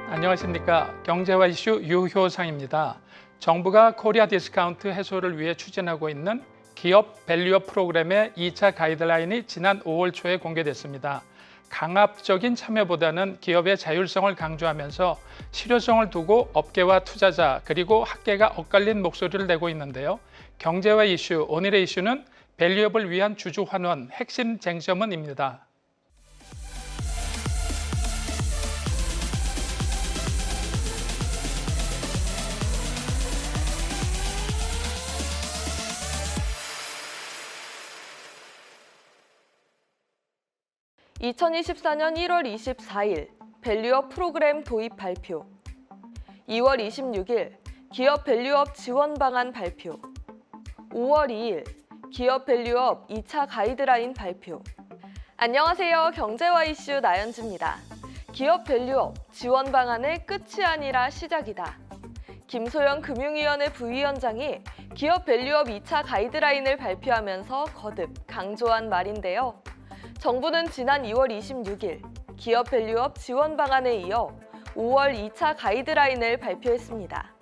안녕하십니까. 경제와 이슈 유효상입니다. 정부가 코리아 디스카운트 해소를 위해 추진하고 있는 기업 밸류업 프로그램의 2차 가이드라인이 지난 5월 초에 공개됐습니다. 강압적인 참여보다는 기업의 자율성을 강조하면서 실효성을 두고 업계와 투자자 그리고 학계가 엇갈린 목소리를 내고 있는데요. 경제와 이슈, 오늘의 이슈는 밸류업을 위한 주주 환원, 핵심 쟁점은입니다. 2024년 1월 24일 밸류업 프로그램 도입 발표. 2월 26일 기업 밸류업 지원 방안 발표. 5월 2일 기업 밸류업 2차 가이드라인 발표. 안녕하세요. 경제와 이슈 나연주입니다. 기업 밸류업 지원 방안의 끝이 아니라 시작이다. 김소연 금융위원회 부위원장이 기업 밸류업 2차 가이드라인을 발표하면서 거듭 강조한 말인데요. 정부는 지난 2월 26일 기업 밸류업 지원 방안에 이어 5월 2차 가이드라인을 발표했습니다.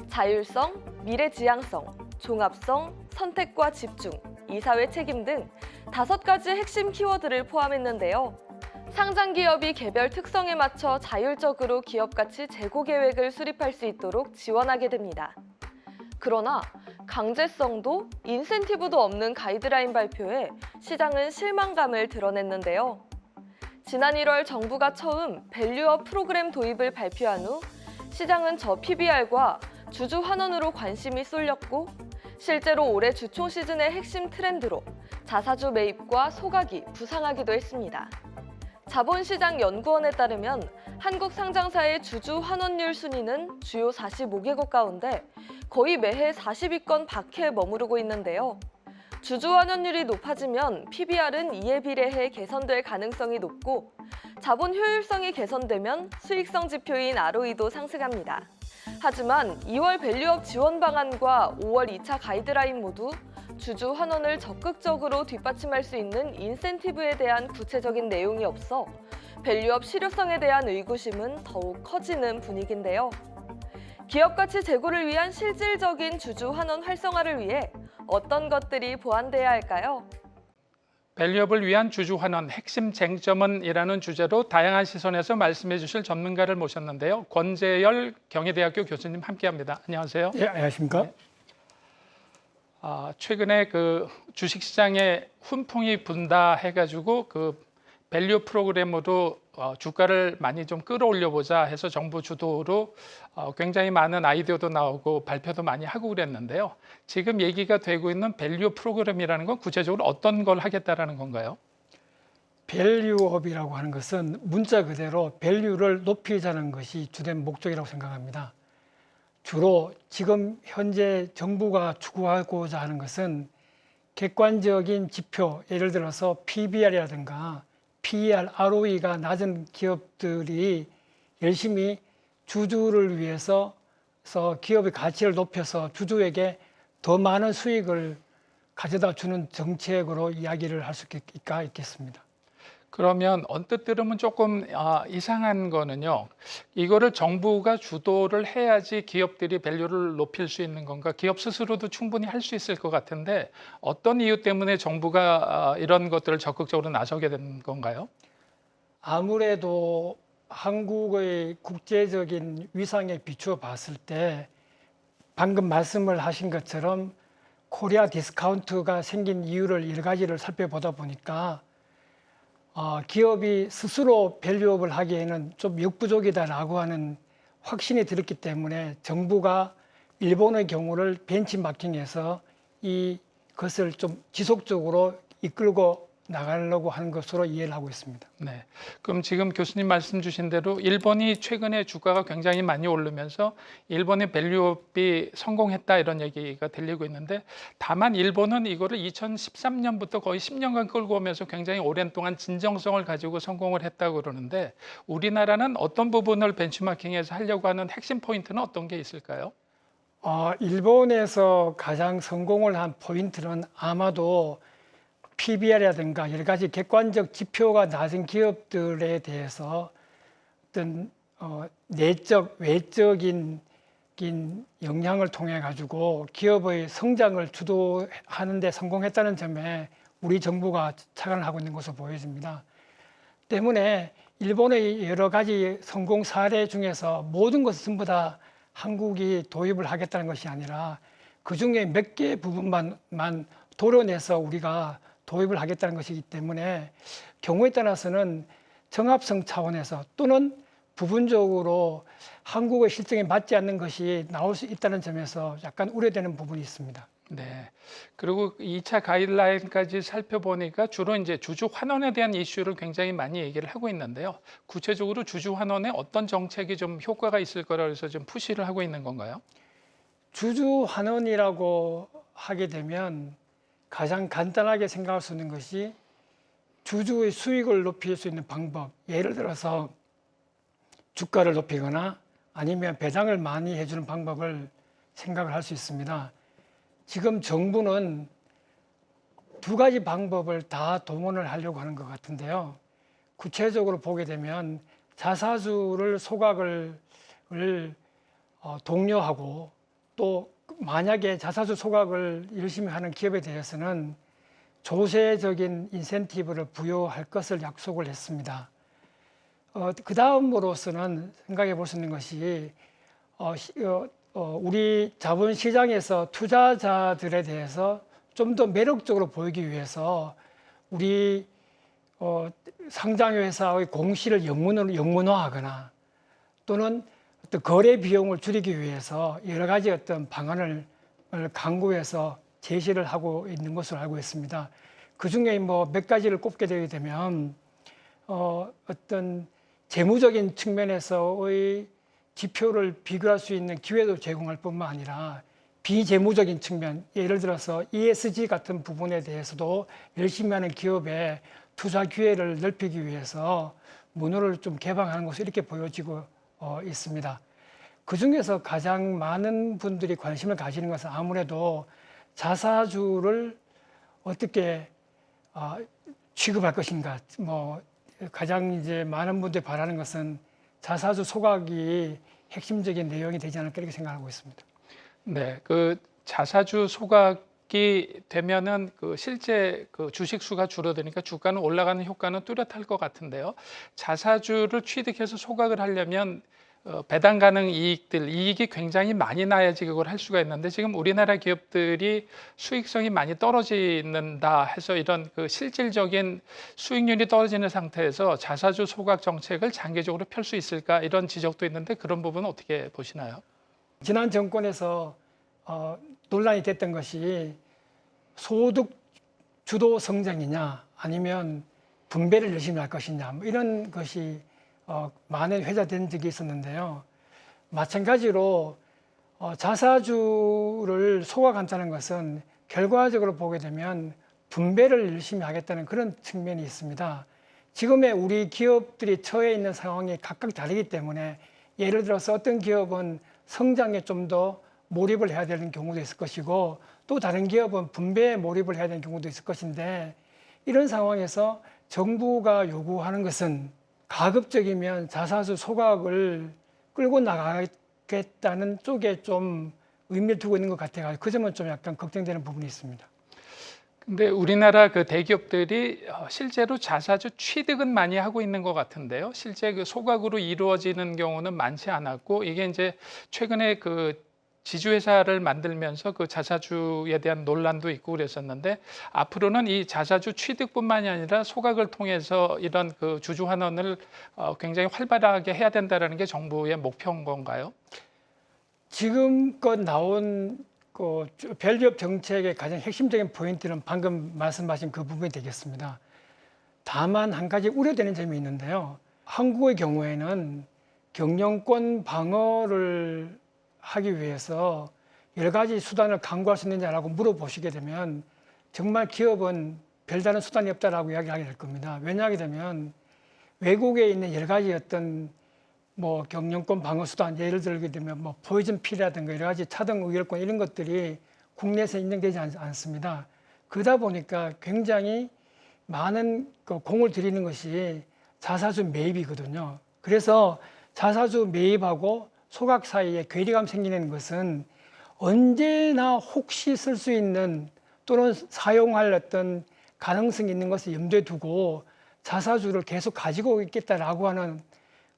자율성, 미래지향성, 종합성, 선택과 집중, 이사회 책임 등 5가지 핵심 키워드를 포함했는데요. 상장기업이 개별 특성에 맞춰 자율적으로 기업가치 재고 계획을 수립할 수 있도록 지원하게 됩니다. 그러나 강제성도 인센티브도 없는 가이드라인 발표에 시장은 실망감을 드러냈는데요. 지난 1월 정부가 처음 밸류업 프로그램 도입을 발표한 후 시장은 저 PBR과 주주 환원으로 관심이 쏠렸고 실제로 올해 주총 시즌의 핵심 트렌드로 자사주 매입과 소각이 부상하기도 했습니다. 자본시장연구원에 따르면 한국 상장사의 주주 환원율 순위는 주요 45개국 가운데 거의 매해 40위권 밖에 머무르고 있는데요. 주주 환원율이 높아지면 PBR은 이에 비례해 개선될 가능성이 높고 자본 효율성이 개선되면 수익성 지표인 ROE도 상승합니다. 하지만 2월 밸류업 지원 방안과 5월 2차 가이드라인 모두 주주 환원을 적극적으로 뒷받침할 수 있는 인센티브에 대한 구체적인 내용이 없어 밸류업 실효성에 대한 의구심은 더욱 커지는 분위기인데요. 기업 가치 제고를 위한 실질적인 주주 환원 활성화를 위해 어떤 것들이 보완돼야 할까요? 밸류업을 위한 주주 환원, 핵심 쟁점은 이라는 주제로 다양한 시선에서 말씀해 주실 전문가를 모셨는데요. 권재열 경희대학교 교수님 함께합니다. 안녕하세요. 예, 안녕하십니까? 네. 최근에 그 주식시장에 훈풍이 분다 해가지고 그 밸류 프로그램으로 주가를 많이 좀 끌어올려 보자 해서 정부 주도로 굉장히 많은 아이디어도 나오고 발표도 많이 하고 그랬는데요. 지금 얘기가 되고 있는 밸류 프로그램이라는 건 구체적으로 어떤 걸 하겠다라는 건가요? 밸류업이라고 하는 것은 문자 그대로 밸류를 높이자는 것이 주된 목적이라고 생각합니다. 주로 지금 현재 정부가 추구하고자 하는 것은 객관적인 지표, 예를 들어서 PBR이라든가 PER, ROE가 낮은 기업들이 열심히 주주를 위해서 기업의 가치를 높여서 주주에게 더 많은 수익을 가져다 주는 정책으로 이야기를 할 수 있겠습니다. 그러면 언뜻 들으면 조금 이상한 거는요. 이거를 정부가 주도를 해야지 기업들이 밸류를 높일 수 있는 건가? 기업 스스로도 충분히 할 수 있을 것 같은데 어떤 이유 때문에 정부가 이런 것들을 적극적으로 나서게 된 건가요? 아무래도 한국의 국제적인 위상에 비추어 봤을 때 방금 말씀을 하신 것처럼 코리아 디스카운트가 생긴 이유를 여러 가지를 살펴보다 보니까 기업이 스스로 밸류업을 하기에는 좀 역부족이다라고 하는 확신이 들었기 때문에 정부가 일본의 경우를 벤치마킹해서 이것을 좀 지속적으로 이끌고 나가려고 하는 것으로 이해를 하고 있습니다. 네. 그럼 지금 교수님 말씀 주신 대로 일본이 최근에 주가가 굉장히 많이 오르면서 일본의 밸류업이 성공했다 이런 얘기가 들리고 있는데 다만 일본은 이거를 2013년부터 거의 10년간 끌고 오면서 굉장히 오랜 동안 진정성을 가지고 성공을 했다고 그러는데 우리나라는 어떤 부분을 벤치마킹해서 하려고 하는 핵심 포인트는 어떤 게 있을까요? 일본에서 가장 성공을 한 포인트는 아마도 PBR이라든가 여러 가지 객관적 지표가 낮은 기업들에 대해서 어떤 내적, 외적인 영향을 통해 가지고 기업의 성장을 주도하는 데 성공했다는 점에 우리 정부가 착안을 하고 있는 것으로 보여집니다. 때문에 일본의 여러 가지 성공 사례 중에서 모든 것을 전부 다 한국이 도입을 하겠다는 것이 아니라 그 중에 몇 개 부분만 도려내서 우리가 도입을 하겠다는 것이기 때문에 경우에 따라서는 정합성 차원에서 또는 부분적으로 한국의 실정에 맞지 않는 것이 나올 수 있다는 점에서 약간 우려되는 부분이 있습니다. 네. 그리고 2차 가이드라인까지 살펴보니까 주로 이제 주주 환원에 대한 이슈를 굉장히 많이 얘기를 하고 있는데요. 구체적으로 주주 환원에 어떤 정책이 좀 효과가 있을 거라 해서 좀 푸시를 하고 있는 건가요? 주주 환원이라고 하게 되면 가장 간단하게 생각할 수 있는 것이 주주의 수익을 높일 수 있는 방법, 예를 들어서 주가를 높이거나 아니면 배당을 많이 해주는 방법을 생각을 할 수 있습니다. 지금 정부는 두 가지 방법을 다 동원을 하려고 하는 것 같은데요. 구체적으로 보게 되면 자사주를 소각을 독려하고 또 만약에 자사주 소각을 열심히 하는 기업에 대해서는 조세적인 인센티브를 부여할 것을 약속을 했습니다. 그 다음으로서는 생각해 볼 수 있는 것이 우리 자본시장에서 투자자들에 대해서 좀 더 매력적으로 보이기 위해서 우리 상장회사의 공시를 영문화하거나 또는 어떤 거래 비용을 줄이기 위해서 여러 가지 어떤 방안을 강구해서 제시를 하고 있는 것으로 알고 있습니다. 그 중에 뭐 몇 가지를 꼽게 되게 되면 어떤 재무적인 측면에서의 지표를 비교할 수 있는 기회도 제공할 뿐만 아니라 비재무적인 측면, 예를 들어서 ESG 같은 부분에 대해서도 열심히 하는 기업의 투자 기회를 넓히기 위해서 문호를 좀 개방하는 것으로 이렇게 보여지고 있습니다. 그 중에서 가장 많은 분들이 관심을 가지는 것은 아무래도 자사주를 어떻게 취급할 것인가. 뭐 가장 이제 많은 분들이 바라는 것은 자사주 소각이 핵심적인 내용이 되지 않을까 이렇게 생각하고 있습니다. 네, 그 자사주 소각이 되면은 그 실제 그 주식 수가 줄어드니까 주가는 올라가는 효과는 뚜렷할 것 같은데요. 자사주를 취득해서 소각을 하려면 배당 가능 이익이 굉장히 많이 나야지 그걸 할 수가 있는데 지금 우리나라 기업들이 수익성이 많이 떨어진다 해서 이런 그 실질적인 수익률이 떨어지는 상태에서 자사주 소각 정책을 장기적으로 펼 수 있을까 이런 지적도 있는데 그런 부분은 어떻게 보시나요? 지난 정권에서 논란이 됐던 것이 소득 주도 성장이냐 아니면 분배를 열심히 할 것이냐 뭐 이런 것이 많은 회자된 적이 있었는데요. 마찬가지로 자사주를 소각한다는 것은 결과적으로 보게 되면 분배를 열심히 하겠다는 그런 측면이 있습니다. 지금의 우리 기업들이 처해 있는 상황이 각각 다르기 때문에 예를 들어서 어떤 기업은 성장에 좀 더 몰입을 해야 되는 경우도 있을 것이고 또 다른 기업은 분배에 몰입을 해야 되는 경우도 있을 것인데 이런 상황에서 정부가 요구하는 것은 가급적이면 자사주 소각을 끌고 나가겠다는 쪽에 좀 의미를 두고 있는 것 같아요. 그 점은 좀 약간 걱정되는 부분이 있습니다. 근데 우리나라 그 대기업들이 실제로 자사주 취득은 많이 하고 있는 것 같은데요. 실제 그 소각으로 이루어지는 경우는 많지 않았고 이게 이제 최근에 그 지주회사를 만들면서 그 자사주에 대한 논란도 있고 그랬었는데 앞으로는 이 자사주 취득뿐만이 아니라 소각을 통해서 이런 그 주주 환원을 굉장히 활발하게 해야 된다는 게 정부의 목표인 건가요? 지금껏 나온 그 밸류업 정책의 가장 핵심적인 포인트는 방금 말씀하신 그 부분이 되겠습니다. 다만 한 가지 우려되는 점이 있는데요. 한국의 경우에는 경영권 방어를 하기 위해서 여러 가지 수단을 강구할 수 있느냐라고 물어보시게 되면 정말 기업은 별다른 수단이 없다라고 이야기하게 될 겁니다. 왜냐하게 되면 외국에 있는 여러 가지 어떤 뭐 경영권 방어 수단, 예를 들게 되면 뭐 포이즌 필이라든가 여러 가지 차등 의결권 이런 것들이 국내에서 인정되지 않습니다. 그러다 보니까 굉장히 많은 그 공을 들이는 것이 자사주 매입이거든요. 그래서 자사주 매입하고 소각 사이에 괴리감 생기는 것은 언제나 혹시 쓸 수 있는 또는 사용할 어떤 가능성이 있는 것을 염두에 두고 자사주를 계속 가지고 있겠다라고 하는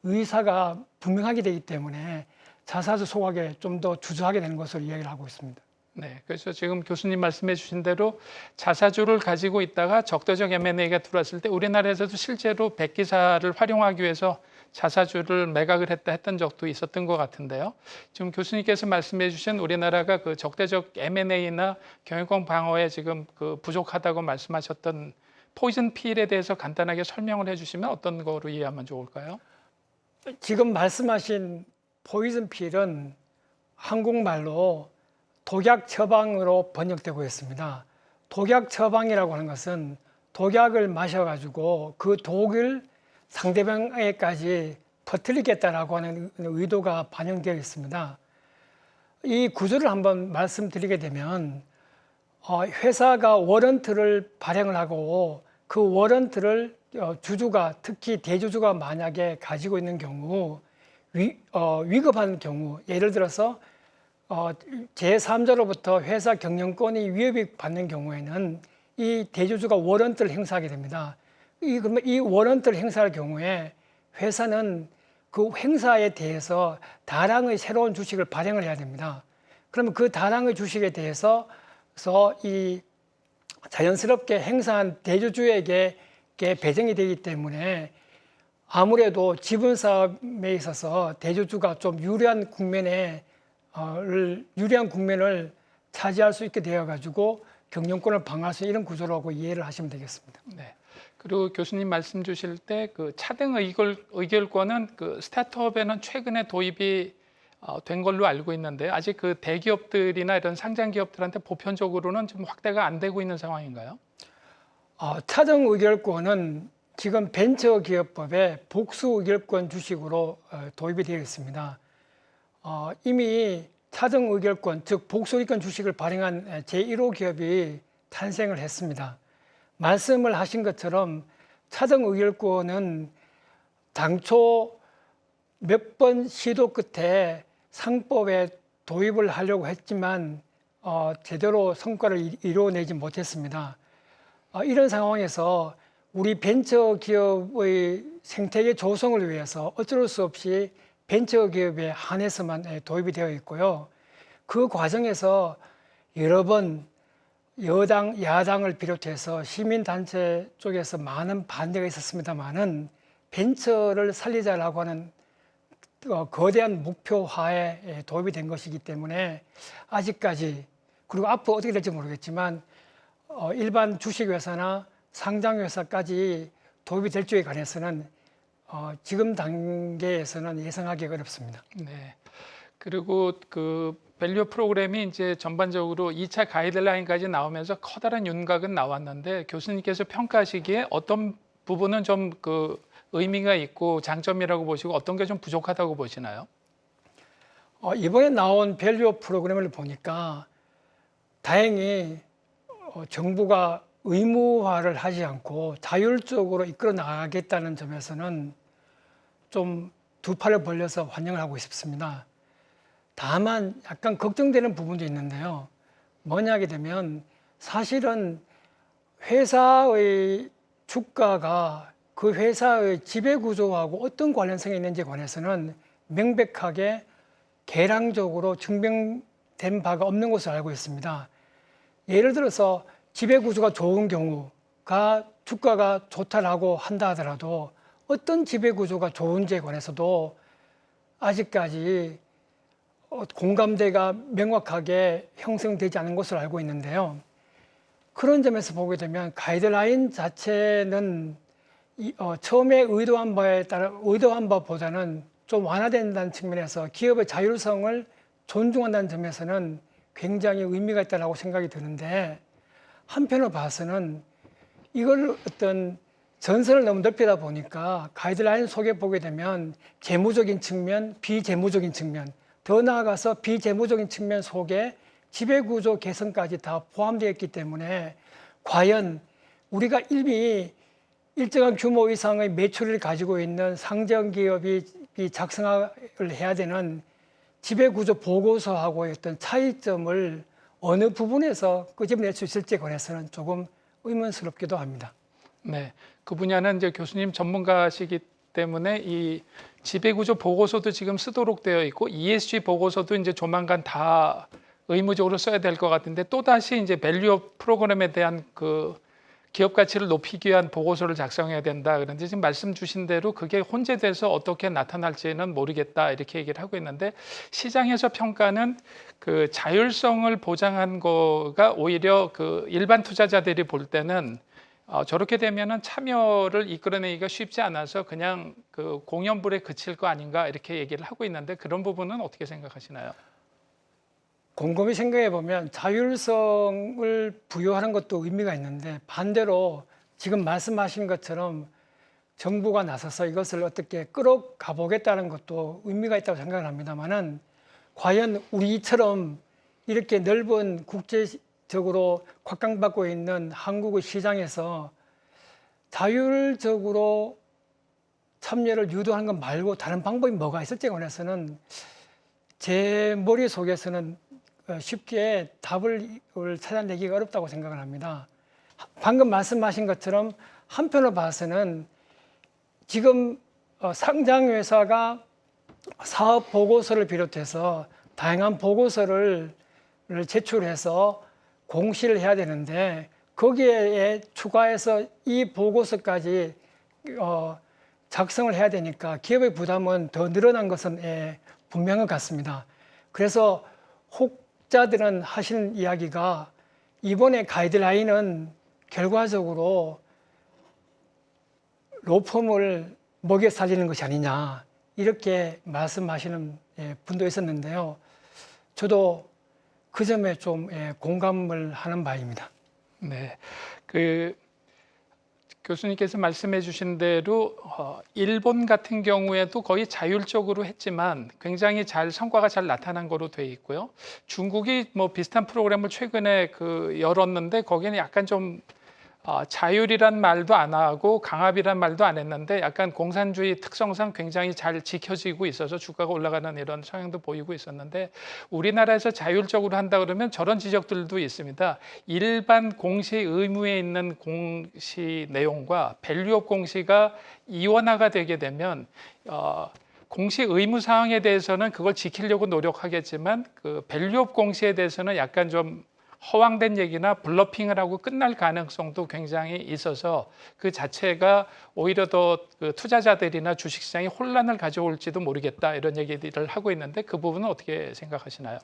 의사가 분명하게 되기 때문에 자사주 소각에 좀 더 주저하게 되는 것으로 이야기를 하고 있습니다. 네, 그래서 지금 교수님 말씀해 주신 대로 자사주를 가지고 있다가 적대적 M&A가 들어왔을 때 우리나라에서도 실제로 백기사를 활용하기 위해서 자사주를 매각을 했던 적도 있었던 것 같은데요. 지금 교수님께서 말씀해 주신 우리나라가 그 적대적 M&A나 경영권 방어에 지금 그 부족하다고 말씀하셨던 포이즌 필에 대해서 간단하게 설명을 해주시면 어떤 거로 이해하면 좋을까요? 지금 말씀하신 포이즌 필은 한국말로 독약 처방으로 번역되고 있습니다. 독약 처방이라고 하는 것은 독약을 마셔가지고 그 독을 상대방에게까지 퍼뜨리겠다라고 하는 의도가 반영되어 있습니다. 이 구조를 한번 말씀드리게 되면 회사가 워런트를 발행을 하고 그 워런트를 주주가 특히 대주주가 만약에 가지고 있는 경우 위급한 경우 예를 들어서 제3자로부터 회사 경영권이 위협이 받는 경우에는 이 대주주가 워런트를 행사하게 됩니다. 그러면 이 워런트를 행사할 경우에 회사는 그 행사에 대해서 다량의 새로운 주식을 발행을 해야 됩니다. 그러면 그 다량의 주식에 대해서 이 자연스럽게 행사한 대주주에게 배정이 되기 때문에 아무래도 지분 사업에 있어서 대주주가 좀 유리한 국면을 차지할 수 있게 되어 가지고 경영권을 방어할 수 있는 이런 구조라고 이해를 하시면 되겠습니다. 네. 그리고 교수님 말씀 주실 때 그 차등 의결권은 그 스타트업에는 최근에 도입이 된 걸로 알고 있는데 아직 그 대기업들이나 이런 상장 기업들한테 보편적으로는 좀 확대가 안 되고 있는 상황인가요? 차등 의결권은 지금 벤처기업법에 복수 의결권 주식으로 도입이 되어 있습니다. 이미 차등 의결권, 즉 복수 의결권 주식을 발행한 제1호 기업이 탄생을 했습니다. 말씀을 하신 것처럼 차등 의결권은 당초 몇 번 시도 끝에 상법에 도입을 하려고 했지만 제대로 성과를 이루어내지 못했습니다. 이런 상황에서 우리 벤처기업의 생태계 조성을 위해서 어쩔 수 없이 벤처기업에 한해서만 도입이 되어 있고요. 그 과정에서 여러 번 여당, 야당을 비롯해서 시민단체 쪽에서 많은 반대가 있었습니다만은 벤처를 살리자라고 하는 거대한 목표하에 도입이 된 것이기 때문에 아직까지 그리고 앞으로 어떻게 될지 모르겠지만 일반 주식회사나 상장회사까지 도입이 될 쪽에 관해서는 지금 단계에서는 예상하기 어렵습니다. 네. 그리고 그 밸류 프로그램이 이제 전반적으로 2차 가이드라인까지 나오면서 커다란 윤곽은 나왔는데 교수님께서 평가하시기에 어떤 부분은 좀 그 의미가 있고 장점이라고 보시고 어떤 게 좀 부족하다고 보시나요? 이번에 나온 밸류 프로그램을 보니까 다행히 정부가 의무화를 하지 않고 자율적으로 이끌어 나가겠다는 점에서는 좀 두 팔을 벌려서 환영을 하고 싶습니다. 다만 약간 걱정되는 부분도 있는데요. 뭐냐게 되면 사실은 회사의 주가가 그 회사의 지배구조하고 어떤 관련성이 있는지에 관해서는 명백하게 계량적으로 증명된 바가 없는 것으로 알고 있습니다. 예를 들어서 지배구조가 좋은 경우가 주가가 좋다라고 한다 하더라도 어떤 지배구조가 좋은지에 관해서도 아직까지 공감대가 명확하게 형성되지 않은 것으로 알고 있는데요. 그런 점에서 보게 되면 가이드라인 자체는 처음에 의도한 바보다는 좀 완화된다는 측면에서 기업의 자율성을 존중한다는 점에서는 굉장히 의미가 있다고 생각이 드는데 한편으로 봐서는 이걸 어떤 전선을 너무 넓히다 보니까 가이드라인 속에 보게 되면 재무적인 측면, 비재무적인 측면, 더 나아가서 비재무적인 측면 속에 지배구조 개선까지 다 포함되어 있기 때문에 과연 우리가 이미 일정한 규모 이상의 매출을 가지고 있는 상장 기업이 기업이 작성을 해야 되는 지배구조 보고서하고의 어떤 차이점을 어느 부분에서 끄집어낼 수 있을지에 관해서는 조금 의문스럽기도 합니다. 네, 그 분야는 이제 교수님 전문가시기 때문에 이 지배구조 보고서도 지금 쓰도록 되어 있고 ESG 보고서도 이제 조만간 다 의무적으로 써야 될 것 같은데 또 다시 이제 밸류업 프로그램에 대한 그 기업 가치를 높이기 위한 보고서를 작성해야 된다. 그런데 지금 말씀 주신 대로 그게 혼재돼서 어떻게 나타날지는 모르겠다 이렇게 얘기를 하고 있는데 시장에서 평가는 그 자율성을 보장한 거가 오히려 그 일반 투자자들이 볼 때는 저렇게 되면은 참여를 이끌어내기가 쉽지 않아서 그냥 그 공연불에 그칠 거 아닌가 이렇게 얘기를 하고 있는데 그런 부분은 어떻게 생각하시나요? 곰곰이 생각해 보면 자율성을 부여하는 것도 의미가 있는데 반대로 지금 말씀하신 것처럼 정부가 나서서 이것을 어떻게 끌어가 보겠다는 것도 의미가 있다고 생각을 합니다만은 과연 우리처럼 이렇게 넓은 국제적으로 곽강받고 있는 한국의 시장에서 자율적으로 참여를 유도하는 것 말고 다른 방법이 뭐가 있을지에 관해서는 제 머릿속에서는 쉽게 답을 찾아내기가 어렵다고 생각을 합니다. 방금 말씀하신 것처럼 한편으로 봐서는 지금 상장회사가 사업 보고서를 비롯해서 다양한 보고서를 제출해서 공시를 해야 되는데 거기에 추가해서 이 보고서까지 작성을 해야 되니까 기업의 부담은 더 늘어난 것은 분명한 것 같습니다. 그래서 혹자들은 하시는 이야기가 이번에 가이드라인은 결과적으로 로펌을 먹여 살리는 것이 아니냐 이렇게 말씀하시는 분도 있었는데요. 저도 그 점에 좀 공감을 하는 바입니다. 네, 그 교수님께서 말씀해 주신 대로 일본 같은 경우에도 거의 자율적으로 했지만 굉장히 성과가 잘 나타난 거로 돼 있고요. 중국이 뭐 비슷한 프로그램을 최근에 열었는데 거기는 약간 좀 자율이란 말도 안 하고 강압이란 말도 안 했는데 약간 공산주의 특성상 굉장히 잘 지켜지고 있어서 주가가 올라가는 이런 성향도 보이고 있었는데 우리나라에서 자율적으로 한다 그러면 저런 지적들도 있습니다. 일반 공시 의무에 있는 공시 내용과 밸류업 공시가 이원화가 되게 되면 공시 의무 사항에 대해서는 그걸 지키려고 노력하겠지만 그 밸류업 공시에 대해서는 약간 좀 허황된 얘기나 블러핑을 하고 끝날 가능성도 굉장히 있어서 그 자체가 오히려 더 그 투자자들이나 주식시장에 혼란을 가져올지도 모르겠다 이런 얘기들을 하고 있는데 그 부분은 어떻게 생각하시나요?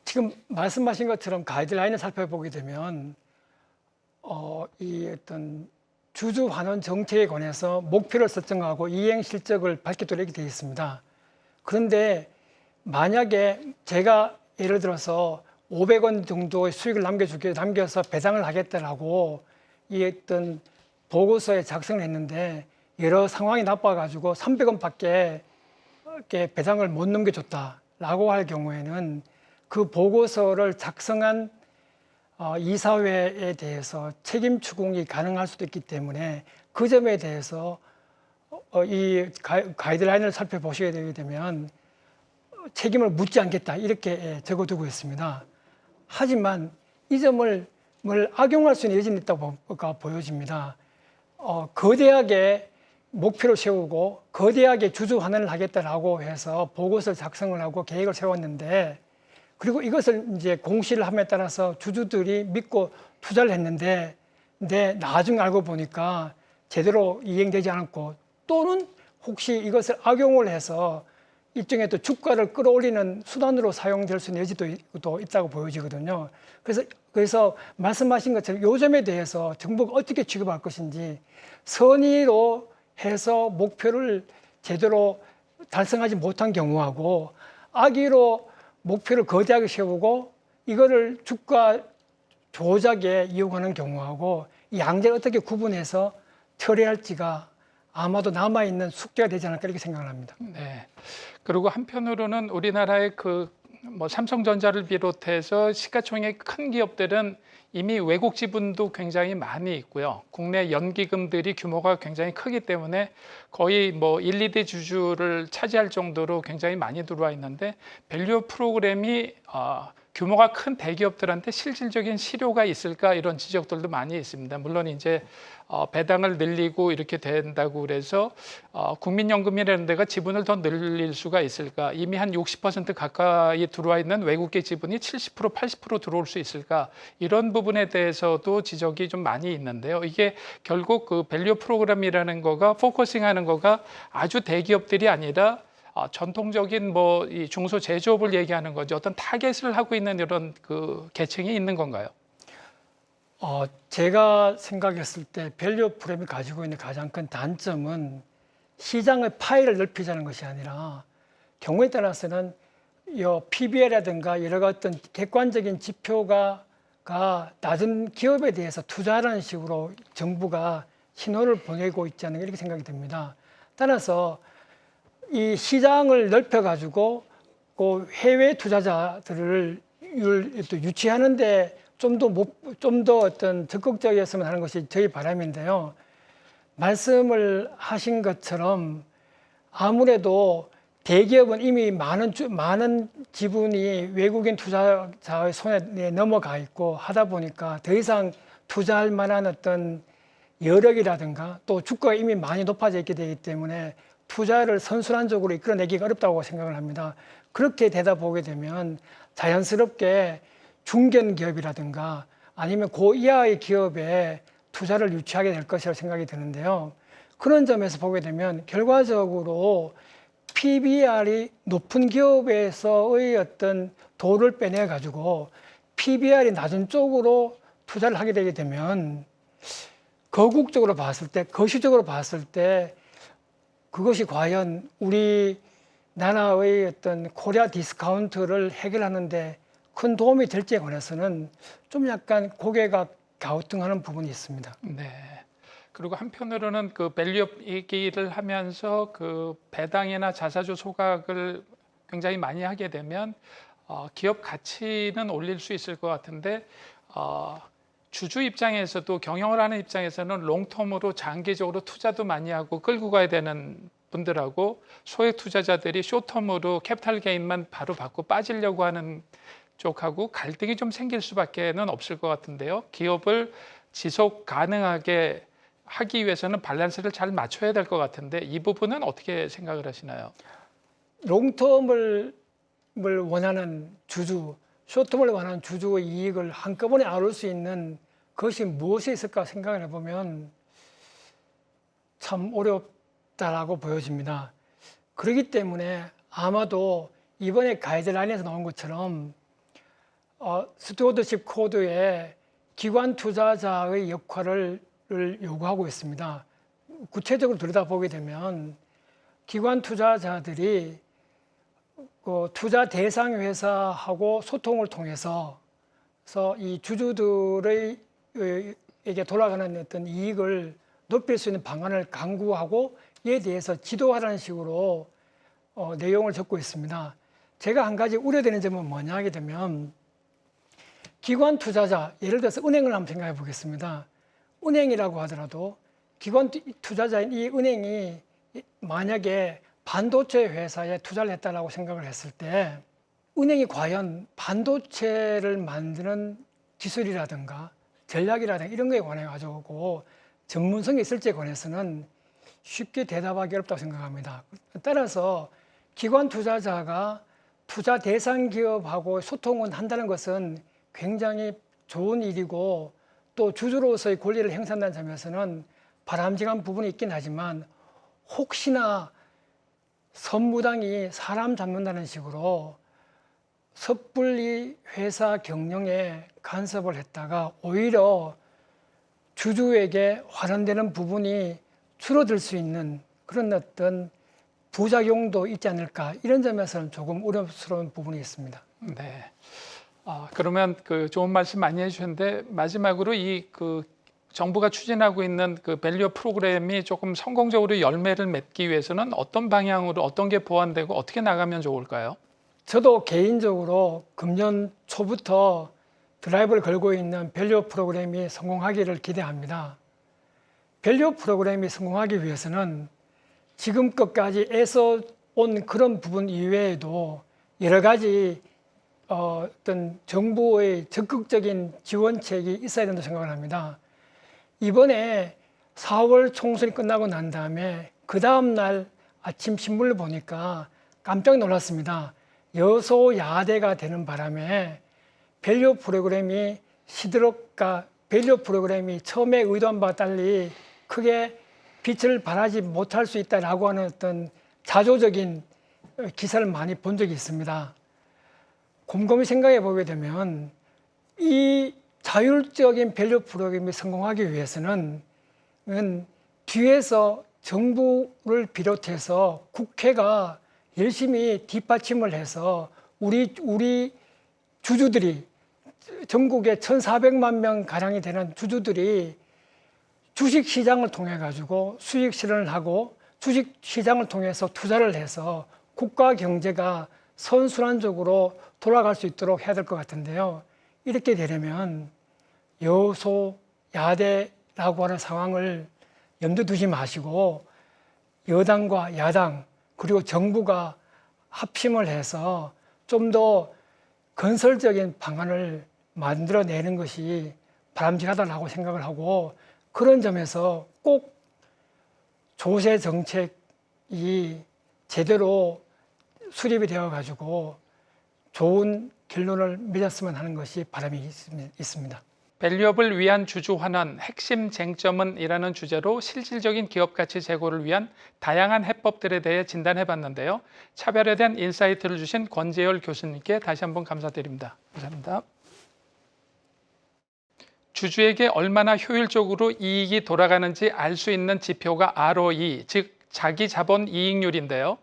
지금 말씀하신 것처럼 가이드라인을 살펴보게 되면 이 어떤 주주 환원 정책에 관해서 목표를 설정하고 이행 실적을 밝히도록 이렇게 되어 있습니다. 그런데 만약에 제가 예를 들어서 500원 정도의 수익을 남겨서 배당을 하겠다라고 이 어떤 보고서에 작성을 했는데 여러 상황이 나빠가지고 300원밖에 배당을 못 넘겨줬다라고 할 경우에는 그 보고서를 작성한 이사회에 대해서 책임 추궁이 가능할 수도 있기 때문에 그 점에 대해서 이 가이드라인을 살펴보시게 되게 되면 책임을 묻지 않겠다 이렇게 적어두고 있습니다. 하지만 이 점을 악용할 수 있는 여지는 있다고 보여집니다. 거대하게 목표를 세우고 거대하게 주주 환원을 하겠다라고 해서 보고서를 작성을 하고 계획을 세웠는데 그리고 이것을 이제 공시를 함에 따라서 주주들이 믿고 투자를 했는데 나중에 알고 보니까 제대로 이행되지 않았고 또는 혹시 이것을 악용을 해서 일종의 또 주가를 끌어올리는 수단으로 사용될 수 있는 여지도 있다고 보여지거든요. 그래서 말씀하신 것처럼 요 점에 대해서 정부가 어떻게 취급할 것인지 선의로 해서 목표를 제대로 달성하지 못한 경우하고 악의로 목표를 거대하게 세우고 이거를 주가 조작에 이용하는 경우하고 이 양자를 어떻게 구분해서 처리할지가 아마도 남아있는 숙제가 되지 않을까 이렇게 생각을 합니다. 네. 그리고 한편으로는 우리나라의 그 뭐 삼성전자를 비롯해서 시가총액 큰 기업들은 이미 외국 지분도 굉장히 많이 있고요. 국내 연기금들이 규모가 굉장히 크기 때문에 거의 뭐 1, 2대 주주를 차지할 정도로 굉장히 많이 들어와 있는데 밸류 프로그램이 규모가 큰 대기업들한테 실질적인 실효가 있을까 이런 지적들도 많이 있습니다. 물론 이제 배당을 늘리고 이렇게 된다고 그래서 국민연금이라는 데가 지분을 더 늘릴 수가 있을까? 이미 한 60% 가까이 들어와 있는 외국계 지분이 70%, 80% 들어올 수 있을까? 이런 부분에 대해서도 지적이 좀 많이 있는데요. 이게 결국 그 밸류 프로그램이라는 거가 포커싱하는 거가 아주 대기업들이 아니라 전통적인 뭐 이 중소 제조업을 얘기하는 거죠. 어떤 타겟을 하고 있는 이런 그 계층이 있는 건가요? 제가 생각했을 때 밸류 프로그램이 가지고 있는 가장 큰 단점은 시장의 파이를 넓히자는 것이 아니라 경우에 따라서는 PBR이라든가 여러 가지 어떤 객관적인 지표가 낮은 기업에 대해서 투자하라는 식으로 정부가 신호를 보내고 있지 않는가 이렇게 생각이 듭니다. 따라서 이 시장을 넓혀가지고 그 해외 투자자들을 유치하는데 좀 더 어떤 적극적이었으면 하는 것이 저희 바람인데요. 말씀을 하신 것처럼 아무래도 대기업은 이미 많은 지분이 외국인 투자자의 손에 넘어가 있고 하다 보니까 더 이상 투자할 만한 어떤 여력이라든가 또 주가가 이미 많이 높아져 있게 되기 때문에 투자를 선순환적으로 이끌어내기가 어렵다고 생각을 합니다. 그렇게 되다 보게 되면 자연스럽게 중견 기업이라든가 아니면 그 이하의 기업에 투자를 유치하게 될 것이라고 생각이 드는데요. 그런 점에서 보게 되면 결과적으로 PBR이 높은 기업에서의 어떤 도를 빼내 가지고 PBR이 낮은 쪽으로 투자를 하게 되게 되면 거국적으로 봤을 때, 거시적으로 봤을 때 그것이 과연 우리 나라의 어떤 코리아 디스카운트를 해결하는데 큰 도움이 될지에 관해서는 좀 약간 고개가 갸우뚱하는 부분이 있습니다. 네. 그리고 한편으로는 그 밸류업 얘기를 하면서 그 배당이나 자사주 소각을 굉장히 많이 하게 되면 기업 가치는 올릴 수 있을 것 같은데 주주 입장에서도 경영을 하는 입장에서는 롱텀으로 장기적으로 투자도 많이 하고 끌고 가야 되는 분들하고 소액 투자자들이 숏텀으로 캐피탈 게인만 바로 받고 빠지려고 하는 쪽하고 갈등이 좀 생길 수밖에는 없을 것 같은데요. 기업을 지속 가능하게 하기 위해서는 밸런스를 잘 맞춰야 될 것 같은데 이 부분은 어떻게 생각을 하시나요? 롱텀을 원하는 주주, 숏텀을 원하는 주주의 이익을 한꺼번에 아울 수 있는 것이 무엇이 있을까 생각을 해보면 참 어렵다라고 보여집니다. 그렇기 때문에 아마도 이번에 가이드라인에서 나온 것처럼 스튜어드십 코드에 기관 투자자의 역할을 요구하고 있습니다. 구체적으로 들여다보게 되면 기관 투자자들이 투자 대상 회사하고 소통을 통해서 이 주주들에게 돌아가는 어떤 이익을 높일 수 있는 방안을 강구하고 이에 대해서 지도하라는 식으로 내용을 적고 있습니다. 제가 한 가지 우려되는 점은 뭐냐 하게 되면 기관 투자자, 예를 들어서 은행을 한번 생각해 보겠습니다. 은행이라고 하더라도 기관 투자자인 이 은행이 만약에 반도체 회사에 투자를 했다라고 생각을 했을 때 은행이 과연 반도체를 만드는 기술이라든가 전략이라든가 이런 거에 관해 가지고 전문성이 있을지에 관해서는 쉽게 대답하기 어렵다고 생각합니다. 따라서 기관 투자자가 투자 대상 기업하고 소통을 한다는 것은 굉장히 좋은 일이고 또 주주로서의 권리를 행사한다는 점에서는 바람직한 부분이 있긴 하지만 혹시나 선무당이 사람 잡는다는 식으로 섣불리 회사 경영에 간섭을 했다가 오히려 주주에게 환원되는 부분이 줄어들 수 있는 그런 어떤 부작용도 있지 않을까 이런 점에서는 조금 우려스러운 부분이 있습니다. 네. 그러면 그 좋은 말씀 많이 해주셨는데 마지막으로 이 그 정부가 추진하고 있는 그 밸류 프로그램이 조금 성공적으로 열매를 맺기 위해서는 어떤 방향으로 어떤 게 보완되고 어떻게 나가면 좋을까요? 저도 개인적으로 금년 초부터 드라이브를 걸고 있는 밸류 프로그램이 성공하기를 기대합니다. 밸류 프로그램이 성공하기 위해서는 지금껏까지 애써 온 그런 부분 이외에도 여러 가지 어떤 정부의 적극적인 지원책이 있어야 된다고 생각을 합니다. 이번에 4월 총선이 끝나고 난 다음에 그 다음 날 아침 신문을 보니까 깜짝 놀랐습니다. 여소야대가 되는 바람에 밸류 프로그램이 밸류 프로그램이 처음에 의도한 바와 달리 크게 빛을 발하지 못할 수 있다라고 하는 어떤 자조적인 기사를 많이 본 적이 있습니다. 곰곰이 생각해 보게 되면 이 자율적인 밸류 프로그램이 성공하기 위해서는 뒤에서 정부를 비롯해서 국회가 열심히 뒷받침을 해서 우리 주주들이 전국에 1,400만 명 가량이 되는 주주들이 주식시장을 통해 가지고 수익 실현을 하고 주식시장을 통해서 투자를 해서 국가 경제가 선순환적으로 돌아갈 수 있도록 해야 될 것 같은데요. 이렇게 되려면 여소야대라고 하는 상황을 염두에 두지 마시고 여당과 야당 그리고 정부가 합심을 해서 좀 더 건설적인 방안을 만들어내는 것이 바람직하다고 생각을 하고, 그런 점에서 꼭 조세 정책이 제대로 수립이 되어 가지고 좋은 결론을 맺었으면 하는 것이 바람이 있습니다. 밸류업을 위한 주주 환원, 핵심 쟁점은 이라는 주제로 실질적인 기업 가치 제고를 위한 다양한 해법들에 대해 진단해봤는데요. 차별화된 인사이트를 주신 권재열 교수님께 다시 한번 감사드립니다. 감사합니다. 주주에게 얼마나 효율적으로 이익이 돌아가는지 알 수 있는 지표가 ROE, 즉 자기 자본 이익률인데요.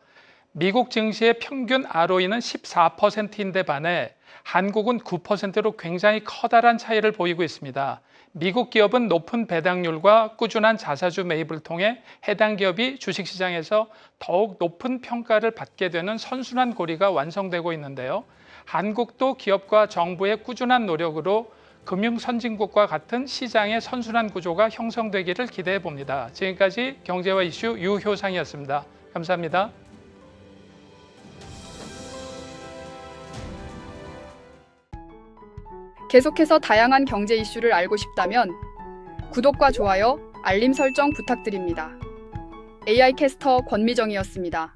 미국 증시의 평균 ROE는 14%인데 반해 한국은 9%로 굉장히 커다란 차이를 보이고 있습니다. 미국 기업은 높은 배당률과 꾸준한 자사주 매입을 통해 해당 기업이 주식시장에서 더욱 높은 평가를 받게 되는 선순환 고리가 완성되고 있는데요. 한국도 기업과 정부의 꾸준한 노력으로 금융 선진국과 같은 시장의 선순환 구조가 형성되기를 기대해 봅니다. 지금까지 경제와 이슈 유효상이었습니다. 감사합니다. 계속해서 다양한 경제 이슈를 알고 싶다면 구독과 좋아요, 알림 설정 부탁드립니다. AI 캐스터 권미정이었습니다.